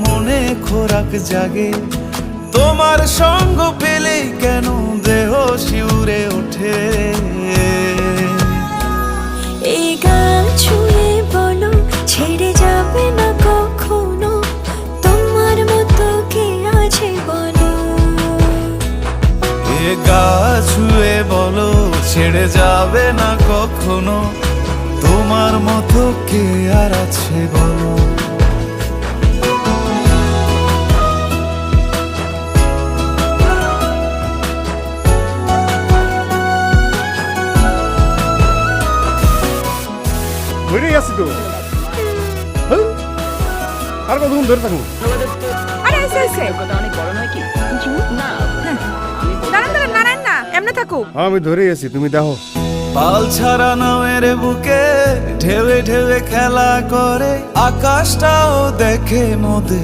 মনে খোরাক জাগে তোমার সঙ্গ পেলে কেন দেহ শিউরে ওঠে। এই গান ছুঁয়ে বলো ছেড়ে যাবে না কখনো, তোমার মতো কে আছে বলো। এ গা ছুঁয়ে বলো ছেড়ে যাবে না কখনো, তোমার মতো কে আর আছে বলো। ধরেই আছি তো। হ্যাঁ? আর কতক্ষণ ধরে থাকবো? আরে এসে এসে কথা অনেক বড় নয় কি? না দাঁড়ান দাঁড়ান নারায়ণ না এমনি থাকো। হ্যাঁ, আমি ধরেই আছি, তুমি দেখো। পাল ছাড়া নামের বুকে ঢেউে ঢেউে খেলা করে, আকাশটাও দেখে মোদের